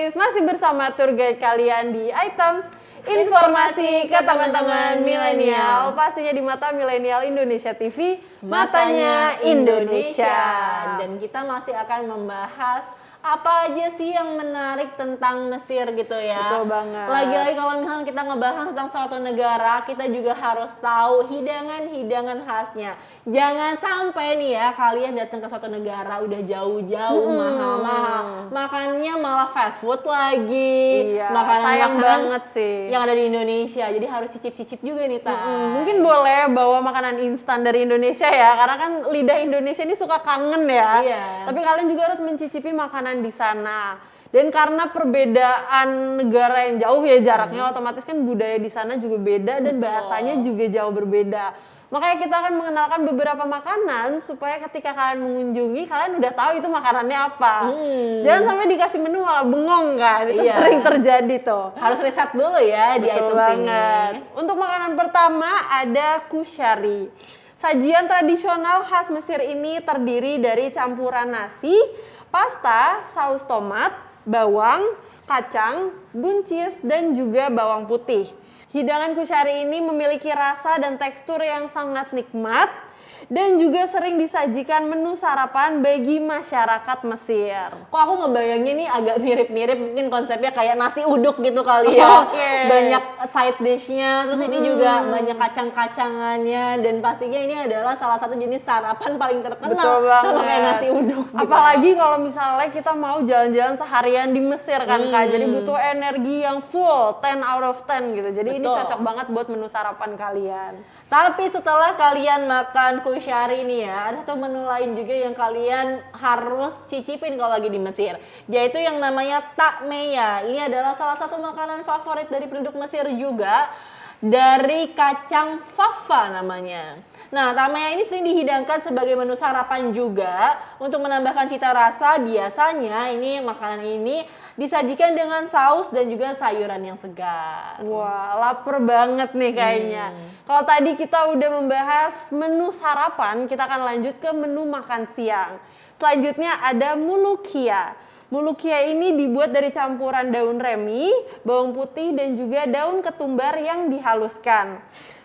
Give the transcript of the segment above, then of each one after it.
guys, masih bersama tour guide kalian di Items Informasi ke teman-teman milenial. Pastinya di mata milenial Indonesia TV, matanya Indonesia. Dan kita masih akan membahas apa aja sih yang menarik tentang Mesir gitu ya. Betul banget. Lagi-lagi kalau misalnya kita ngebahas tentang suatu negara, kita juga harus tahu hidangan-hidangan khasnya. Jangan sampai nih ya kalian datang ke suatu negara udah jauh-jauh mahal-mahal, makannya malah fast food lagi. Iya, Makanan sayang banget sih. yang ada di Indonesia. Jadi harus cicip-cicip juga nih, Ta. Mungkin boleh bawa makanan instan dari Indonesia ya, karena kan lidah Indonesia ini suka kangen ya. Iya. Tapi kalian juga harus mencicipi makanan di sana. Dan karena perbedaan negara yang jauh ya jaraknya, otomatis kan budaya di sana juga beda dan bahasanya juga jauh berbeda. Makanya kita akan mengenalkan beberapa makanan supaya ketika kalian mengunjungi, kalian udah tahu itu makanannya apa. Jangan sampai dikasih menu malah bengong kan, itu Iya. sering terjadi tuh. Harus riset dulu ya di Betul item sini. banget. Untuk makanan pertama ada kushari. Sajian tradisional khas Mesir ini terdiri dari campuran nasi, pasta, saus tomat, bawang, kacang, buncis, dan juga bawang putih. Hidangan kushari ini memiliki rasa dan tekstur yang sangat nikmat dan juga sering disajikan menu sarapan bagi masyarakat Mesir. Kok aku ngebayangnya nih agak mirip-mirip, mungkin konsepnya kayak nasi uduk gitu kali ya. Oke. Banyak side dish-nya, terus ini juga banyak kacang-kacangannya, dan pastinya ini adalah salah satu jenis sarapan paling terkenal Betul sama banget. kayak nasi uduk. gitu. Apalagi kalau misalnya kita mau jalan-jalan seharian di Mesir kan Kak, jadi butuh energi yang full, 10 out of 10 gitu. Jadi ini Betul. cocok banget buat menu sarapan kalian. Tapi setelah kalian makan kushari nih ya, ada satu menu lain juga yang kalian harus cicipin kalau lagi di Mesir, yaitu yang namanya takmeya. Ini adalah salah satu makanan favorit dari penduduk Mesir juga, dari kacang fava namanya. Nah, takmeya ini sering dihidangkan sebagai menu sarapan juga untuk menambahkan cita rasa. Biasanya ini makanan ini disajikan dengan saus dan juga sayuran yang segar. Wah, lapar banget nih kayaknya. Kalau tadi kita udah membahas menu sarapan, kita akan lanjut ke menu makan siang. Selanjutnya ada mulukia. Mulukia ini dibuat dari campuran daun remi, bawang putih, dan juga daun ketumbar yang dihaluskan.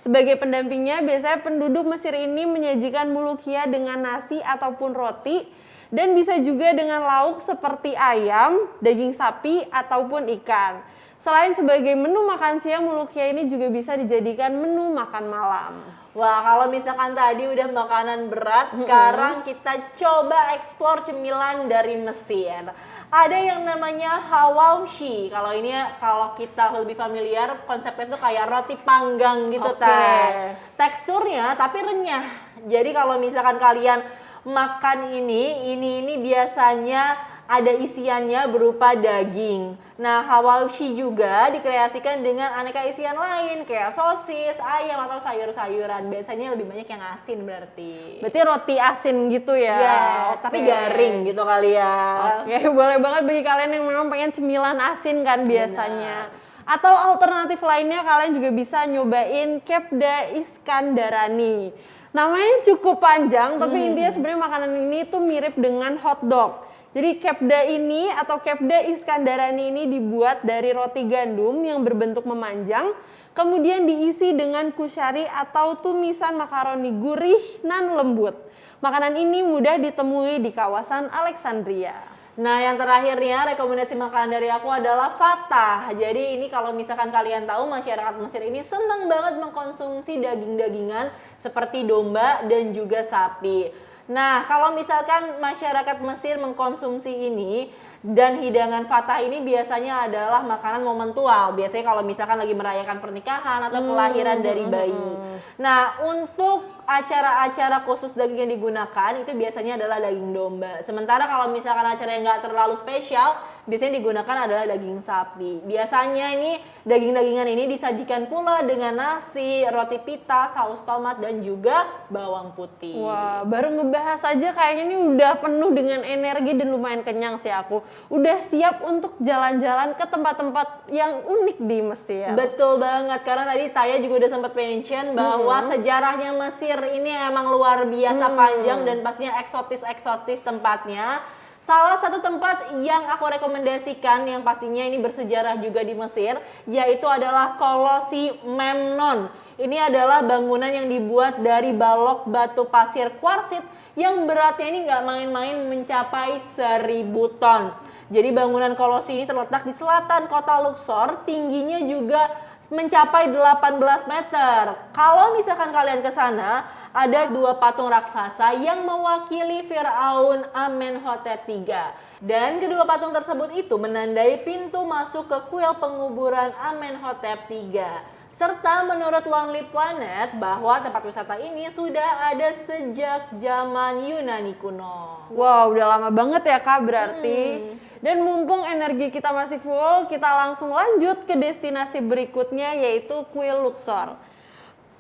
Sebagai pendampingnya, biasanya penduduk Mesir ini menyajikan mulukia dengan nasi ataupun roti, dan bisa juga dengan lauk seperti ayam, daging sapi, ataupun ikan. Selain sebagai menu makan siang, mulukia ini juga bisa dijadikan menu makan malam. Wah, kalau misalkan tadi udah makanan berat, sekarang kita coba eksplor cemilan dari Mesir. Ada yang namanya hawaushi. Kalau ini kalau kita lebih familiar, konsepnya tuh kayak roti panggang gitu, Oke. Teh. Teksturnya tapi renyah. Jadi kalau misalkan kalian makan ini biasanya ada isiannya berupa daging. Nah, hawaushi juga dikreasikan dengan aneka isian lain kayak sosis, ayam, atau sayur-sayuran. Biasanya lebih banyak yang asin berarti. Berarti roti asin gitu ya? Yes, tapi Oke. garing gitu kali ya. Oke, boleh banget bagi kalian yang memang pengen cemilan asin kan biasanya. Atau alternatif lainnya kalian juga bisa nyobain kebda iskandarani. Namanya cukup panjang, tapi intinya sebenarnya makanan ini tuh mirip dengan hotdog. Jadi kebda ini atau kebda iskandarani ini dibuat dari roti gandum yang berbentuk memanjang, kemudian diisi dengan kushari atau tumisan makaroni gurih nan lembut. Makanan ini mudah ditemui di kawasan Alexandria. Nah, yang terakhirnya rekomendasi makanan dari aku adalah fatah. Jadi ini kalau misalkan kalian tahu, masyarakat Mesir ini senang banget mengkonsumsi daging-dagingan seperti domba dan juga sapi. Nah, kalau misalkan masyarakat Mesir mengkonsumsi ini dan hidangan fatah ini biasanya adalah makanan momentual. Biasanya kalau misalkan lagi merayakan pernikahan atau kelahiran dari bayi. Nah, untuk acara-acara khusus daging yang digunakan itu biasanya adalah daging domba. Sementara kalau misalkan acara yang nggak terlalu spesial, biasanya digunakan adalah daging sapi. Biasanya ini daging-dagingan ini disajikan pula dengan nasi, roti pita, saus tomat, dan juga bawang putih. Wah, baru ngebahas aja kayaknya ini udah penuh dengan energi dan lumayan kenyang sih aku. Udah siap untuk jalan-jalan ke tempat-tempat yang unik di Mesir. Betul banget, karena tadi Taya juga udah sempat mention bahwa sejarahnya Mesir ini emang luar biasa panjang dan pastinya eksotis-eksotis tempatnya. Salah satu tempat yang aku rekomendasikan yang pastinya ini bersejarah juga di Mesir, yaitu adalah Kolossi Memnon. Ini adalah bangunan yang dibuat dari balok batu pasir kuarsit yang beratnya ini nggak main-main, mencapai 1000 ton. Jadi bangunan Kolossi ini terletak di selatan kota Luxor, tingginya juga mencapai 18 meter. Kalau misalkan kalian ke sana, ada 2 patung raksasa yang mewakili Firaun Amenhotep III. Dan kedua patung tersebut itu menandai pintu masuk ke kuil penguburan Amenhotep III. Serta menurut Lonely Planet bahwa tempat wisata ini sudah ada sejak zaman Yunani kuno. Wow, udah lama banget ya Kak berarti. Dan mumpung energi kita masih full, kita langsung lanjut ke destinasi berikutnya yaitu Kuil Luxor.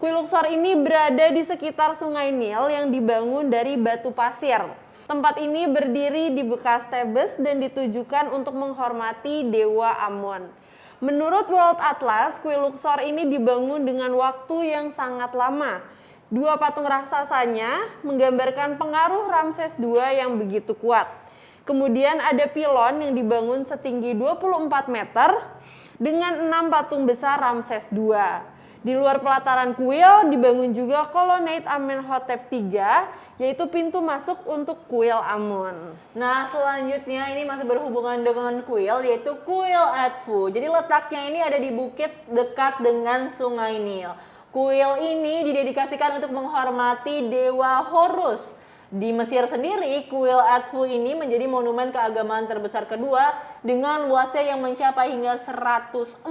Kuil Luxor ini berada di sekitar Sungai Nil yang dibangun dari batu pasir. Tempat ini berdiri di bekas Thebes dan ditujukan untuk menghormati Dewa Amon. Menurut World Atlas, Kuil Luxor ini dibangun dengan waktu yang sangat lama. 2 patung raksasanya menggambarkan pengaruh Ramses II yang begitu kuat. Kemudian ada pilon yang dibangun setinggi 24 meter dengan 6 patung besar Ramses II. Di luar pelataran kuil dibangun juga Colonnade Amenhotep III, yaitu pintu masuk untuk kuil Amon. Nah, selanjutnya ini masih berhubungan dengan kuil, yaitu Kuil Edfu. Jadi letaknya ini ada di bukit dekat dengan Sungai Nil. Kuil ini didedikasikan untuk menghormati Dewa Horus. Di Mesir sendiri, Kuil Edfu ini menjadi monumen keagamaan terbesar kedua dengan luasnya yang mencapai hingga 140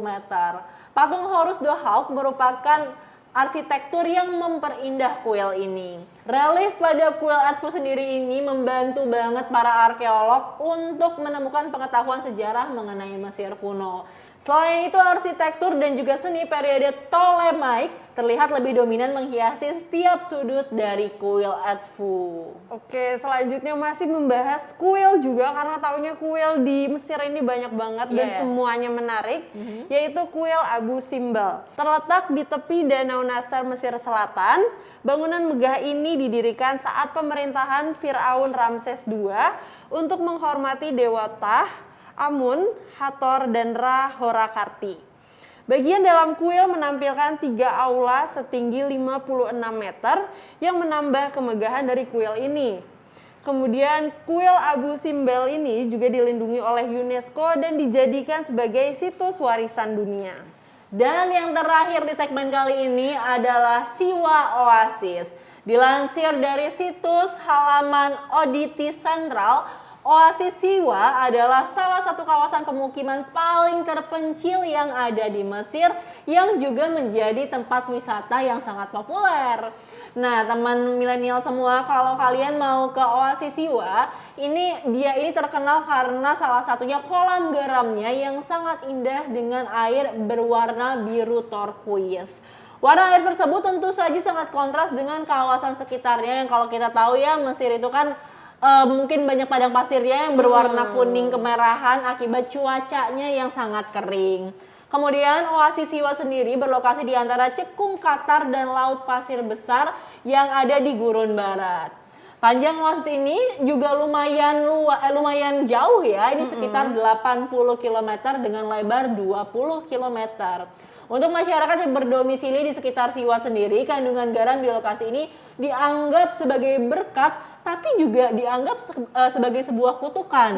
meter. Patung Horus the Hawk merupakan arsitektur yang memperindah kuil ini. Relief pada Kuil Edfu sendiri ini membantu banget para arkeolog untuk menemukan pengetahuan sejarah mengenai Mesir kuno. Selain itu, arsitektur dan juga seni periode Ptolemaic terlihat lebih dominan menghiasi setiap sudut dari Kuil Edfu. Oke, selanjutnya masih membahas kuil juga karena taunya kuil di Mesir ini banyak banget dan semuanya menarik, yaitu Kuil Abu Simbel. Terletak di tepi Danau Nasser, Mesir Selatan, bangunan megah ini didirikan saat pemerintahan Firaun Ramses II untuk menghormati Dewa Tah, Amun, Hathor, dan Ra-Horakarti. Bagian dalam kuil menampilkan 3 aula setinggi 56 meter yang menambah kemegahan dari kuil ini. Kemudian kuil Abu Simbel ini juga dilindungi oleh UNESCO dan dijadikan sebagai situs warisan dunia. Dan yang terakhir di segmen kali ini adalah Siwa Oasis. Dilansir dari situs halaman Oddity Central, Oasis Siwa adalah salah satu kawasan pemukiman paling terpencil yang ada di Mesir yang juga menjadi tempat wisata yang sangat populer. Nah, teman milenial semua, kalau kalian mau ke Oasis Siwa, dia ini terkenal karena salah satunya kolam garamnya yang sangat indah dengan air berwarna biru turquoise. Warna air tersebut tentu saja sangat kontras dengan kawasan sekitarnya yang kalau kita tahu ya, Mesir itu kan mungkin banyak padang pasirnya yang berwarna kuning kemerahan akibat cuacanya yang sangat kering. Kemudian Oasis Siwa sendiri berlokasi di antara Cekung Qatar dan Laut Pasir Besar yang ada di Gurun Barat. Panjang oasis ini juga lumayan jauh ya, ini sekitar 80 km dengan lebar 20 km. Untuk masyarakat yang berdomisili di sekitar Siwa sendiri, kandungan garam di lokasi ini dianggap sebagai berkat, tapi juga dianggap sebagai sebuah kutukan.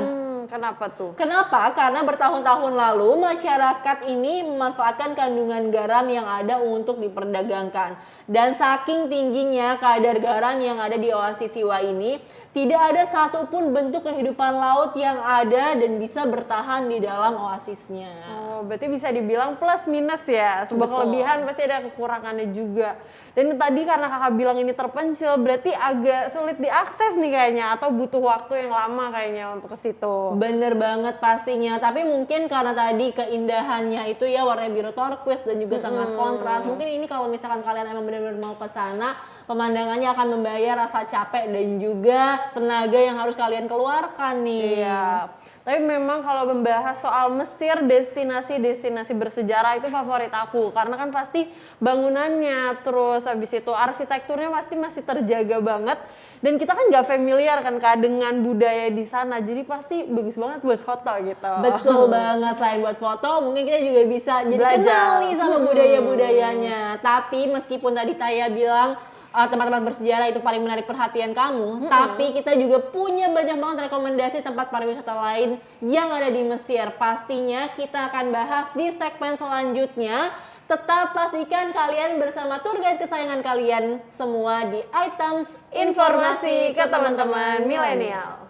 Kenapa tuh? Kenapa? Karena bertahun-tahun lalu masyarakat ini memanfaatkan kandungan garam yang ada untuk diperdagangkan. Dan saking tingginya kadar garam yang ada di Oasis Siwa ini, tidak ada satupun bentuk kehidupan laut yang ada dan bisa bertahan di dalam oasisnya. Oh, berarti bisa dibilang plus minus ya. Sebuah kelebihan pasti ada kekurangannya juga. Dan tadi karena kakak bilang ini terpencil, berarti agak sulit diakses nih kayaknya, atau butuh waktu yang lama kayaknya untuk ke situ. Bener banget pastinya, tapi mungkin karena tadi keindahannya itu ya warna biru turquoise dan juga sangat kontras. Mungkin ini kalau misalkan kalian emang benar-benar mau ke sana, pemandangannya akan membayar rasa capek dan juga tenaga yang harus kalian keluarkan nih. Iya, tapi memang kalau membahas soal Mesir, destinasi bersejarah itu favorit aku. Karena kan pasti bangunannya, terus habis itu arsitekturnya pasti masih terjaga banget. Dan kita kan nggak familiar kan Kak dengan budaya di sana, jadi pasti bagus banget buat foto gitu. Betul banget, selain buat foto mungkin kita juga bisa jadi Belajar. kenal nih sama budaya-budayanya. Tapi meskipun tadi Taya bilang tempat-tempat bersejarah itu paling menarik perhatian kamu, tapi kita juga punya banyak banget rekomendasi tempat pariwisata lain yang ada di Mesir. Pastinya kita akan bahas di segmen selanjutnya. Tetap pastikan kalian bersama tour guide kesayangan kalian semua di Items Informasi ke teman-teman milenial.